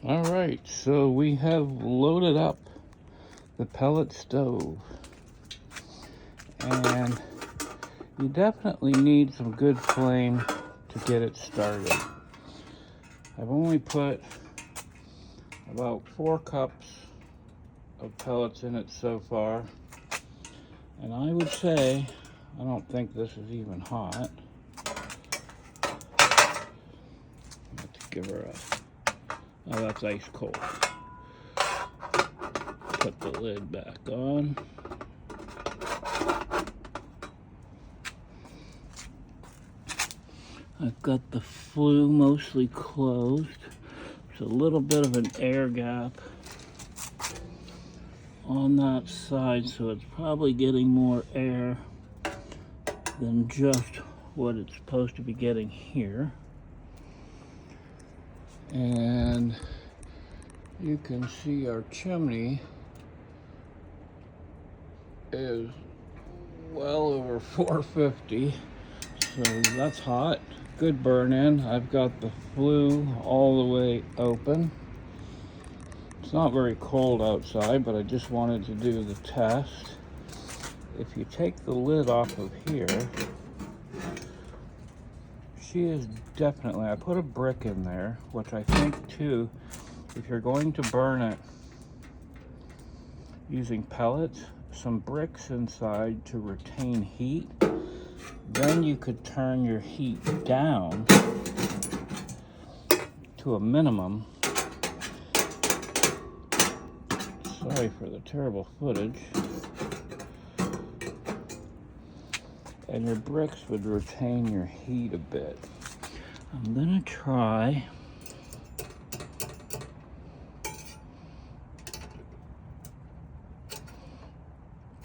All right, so we have loaded up the pellet stove, and you definitely need some good flame to get it started. I've only put about 4 cups of pellets in it so far, and I would say, I don't think this is even hot. Let's give her a, oh, that's ice cold. Put the lid back on. I've got the flue mostly closed. There's a little bit of an air gap on that side, so it's probably getting more air than just what it's supposed to be getting here. And you can see our chimney is well over 450, so that's hot. Good burn in. I've got the flue all the way open. It's not very cold outside, but I just wanted to do the test. If you take the lid off of here, she is definitely, I put a brick in there, which I think too, if you're going to burn it using pellets, some bricks inside to retain heat, then you could turn your heat down to a minimum. Sorry for the terrible footage. And your bricks would retain your heat a bit. I'm gonna try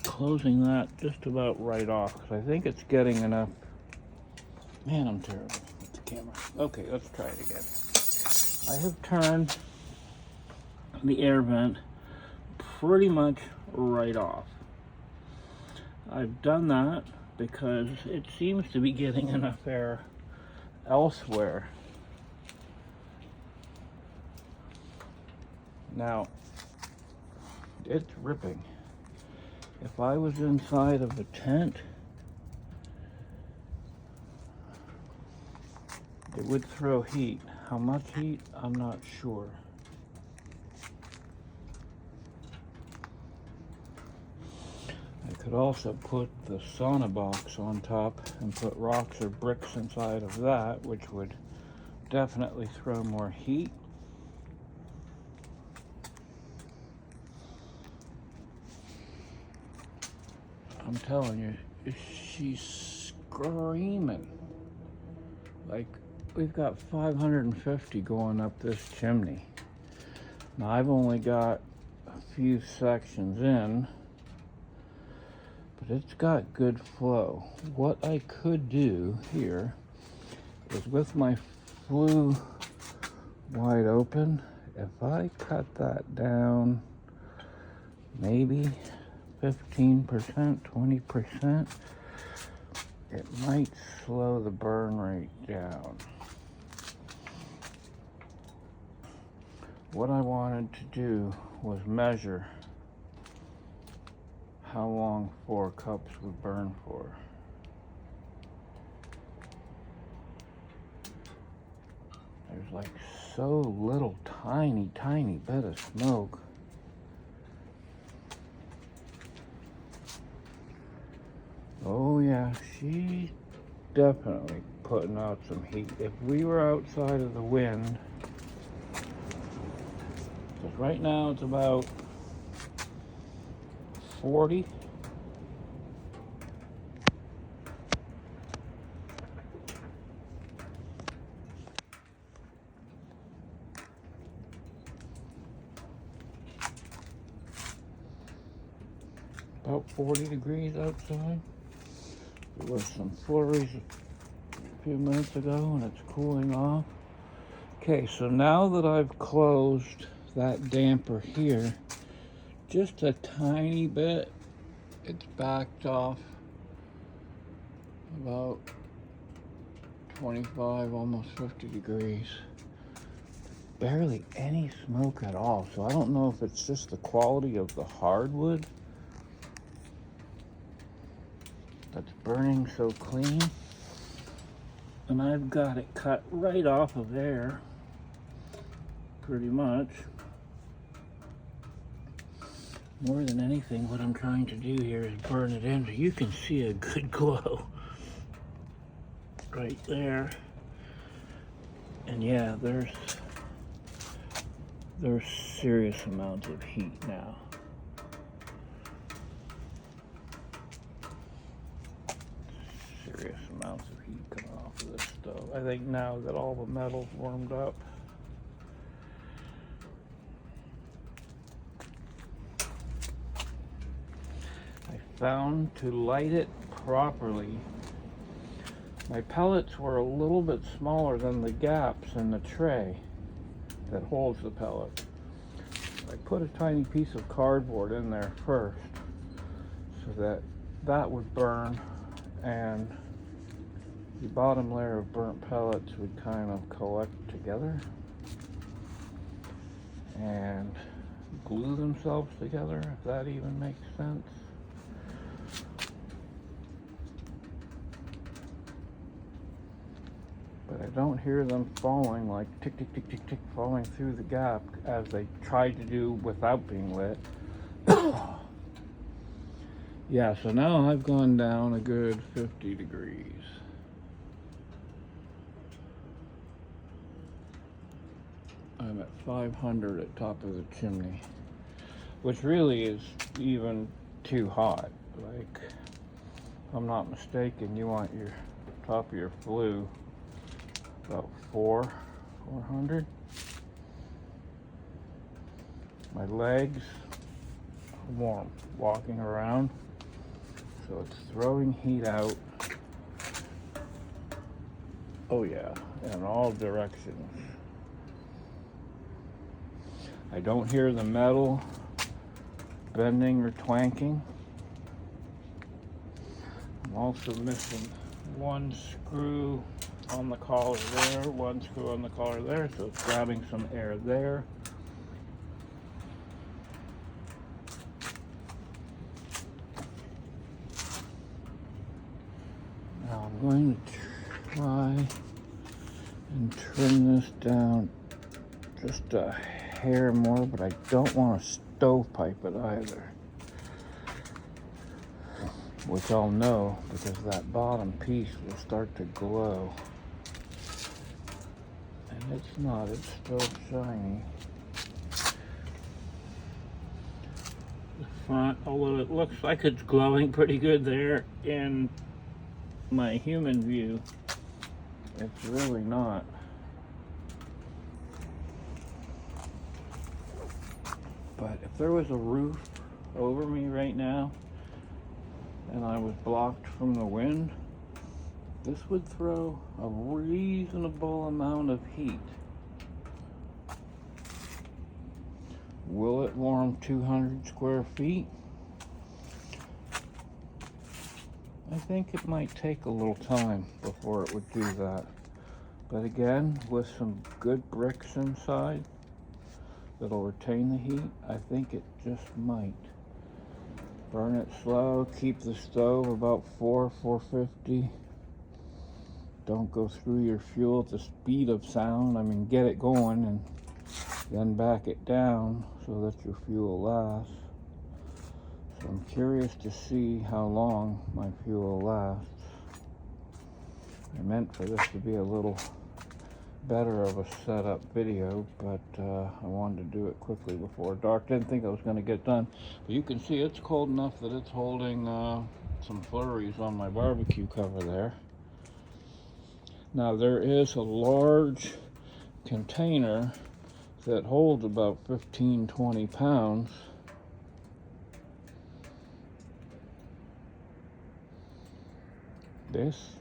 closing that just about right off, because I think it's getting enough. Man, I'm terrible with the camera. Okay, let's try it again. I have turned the air vent pretty much right off. I've done that because it seems to be getting enough air elsewhere. Now, it's ripping. If I was inside of a tent, it would throw heat. How much heat? I'm not sure. I could also put the sauna box on top and put rocks or bricks inside of that, which would definitely throw more heat. I'm telling you, she's screaming. Like, we've got 550 going up this chimney. Now, I've only got a few sections in, but it's got good flow. What I could do here is, with my flue wide open, if I cut that down maybe 15%, 20%, it might slow the burn rate down. What I wanted to do was measure how long 4 cups would burn for. There's like so little tiny bit of smoke. Oh yeah, she's definitely putting out some heat. If we were outside of the wind, because right now it's about 40. About 40 degrees outside. There was some flurries a few minutes ago and it's cooling off. Okay, so now that I've closed that damper here just a tiny bit, it's backed off about 25, almost 50 degrees. barely any smoke at all. So I don't know if it's just the quality of the hardwood that's burning so clean. And I've got it cut right off of there, pretty much. More than anything, what I'm trying to do here is burn it in so you can see a good glow right there. And yeah, there's serious amounts of heat now. Serious amounts of heat coming off of this stove. I think now that all the metal's warmed up. I found to light it properly, my pellets were a little bit smaller than the gaps in the tray that holds the pellet. I put a tiny piece of cardboard in there first so that that would burn and the bottom layer of burnt pellets would kind of collect together and glue themselves together, if that even makes sense. But I don't hear them falling like tick, tick, tick, tick, tick, falling through the gap as they tried to do without being lit. Yeah, so now I've gone down a good 50 degrees. I'm at 500 at top of the chimney, which really is even too hot. Like, if I'm not mistaken, you want your top of your flue about 400. My legs are warm walking around, so it's throwing heat out. Oh yeah, in all directions. I don't hear the metal bending or twanking. I'm also missing one screw on the collar there, one screw on the collar there, so it's grabbing some air there. Now I'm going to try and trim this down just a hair more, but I don't want to stovepipe it either, which I'll know because that bottom piece will start to glow. And it's not, it's still shiny. The front, although it looks like it's glowing pretty good there in my human view, it's really not. But if there was a roof over me right now and I was blocked from the wind, this would throw a reasonable amount of heat. Will it warm 200 square feet? I think it might take a little time before it would do that. But again, with some good bricks inside that'll retain the heat, I think it just might. Burn it slow, keep the stove about 450. Don't go through your fuel at the speed of sound. I mean, get it going and then back it down so that your fuel lasts. So I'm curious to see how long my fuel lasts. I meant for this to be a little better of a setup video, but I wanted to do it quickly before dark. Didn't think I was going to get done. But you can see it's cold enough that it's holding some flurries on my barbecue cover there. Now there is a large container that holds about 15-20 pounds. This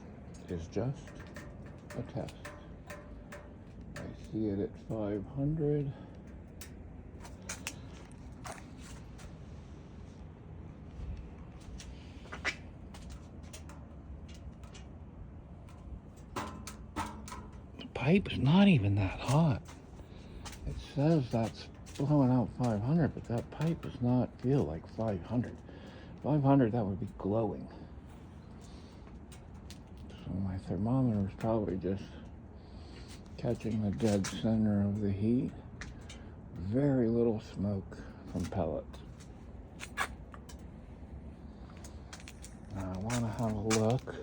is just a test. I see it at 500. The pipe is not even that hot. It says that's blowing out 500, but that pipe does not feel like 500. 500, that would be glowing. So my thermometer is probably just catching the dead center of the heat. Very little smoke from pellets. Now I want to have a look.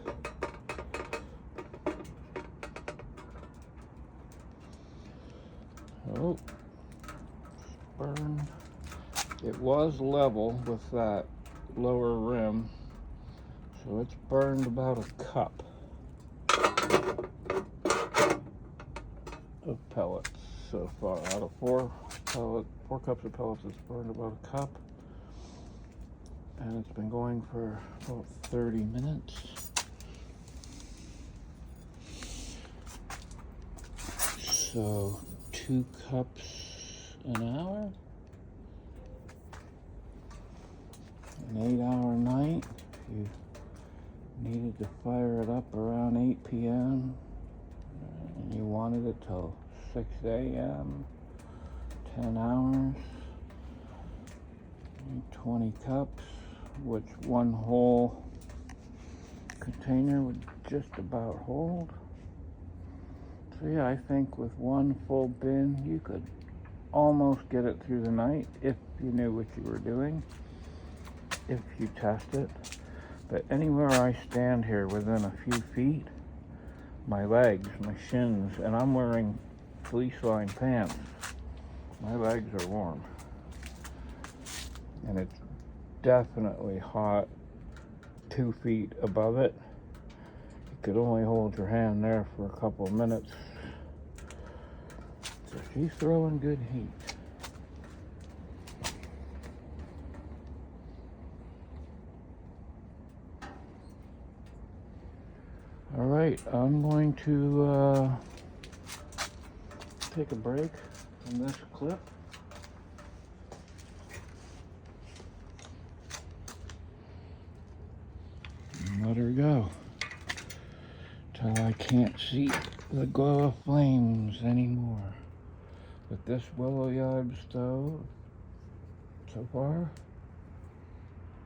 Oh, burn. It was level with that lower rim, so it's burned about a cup of pellets so far. Out of four cups of pellets, it's burned about a cup, and it's been going for about 30 minutes. So 2 cups an hour, an 8-hour night. If you needed to fire it up around 8 p.m. and you wanted it till 6 a.m., 10 hours, 20 cups, which one whole container would just about hold. So yeah, I think with one full bin, you could almost get it through the night if you knew what you were doing, if you test it. But anywhere I stand here within a few feet, my legs, my shins, and I'm wearing fleece-lined pants, my legs are warm. And it's definitely hot 2 feet above it. You could only hold your hand there for a couple of minutes. So she's throwing good heat. All right, I'm going to take a break from this clip. And let her go till I can't see the glow of flames anymore. But this WilloYybe stove so far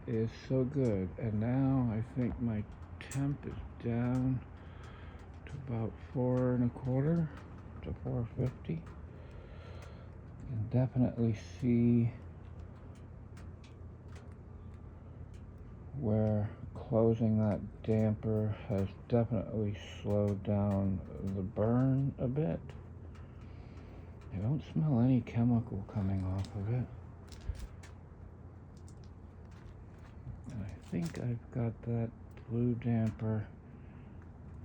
is so good. And now I think my temp is down to about 4.25 to 450. You can definitely see where closing that damper has definitely slowed down the burn a bit. I don't smell any chemical coming off of it. And I think I've got that blue damper.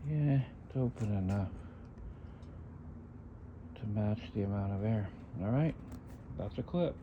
Yeah, it's open enough to match the amount of air. All right, that's a clip.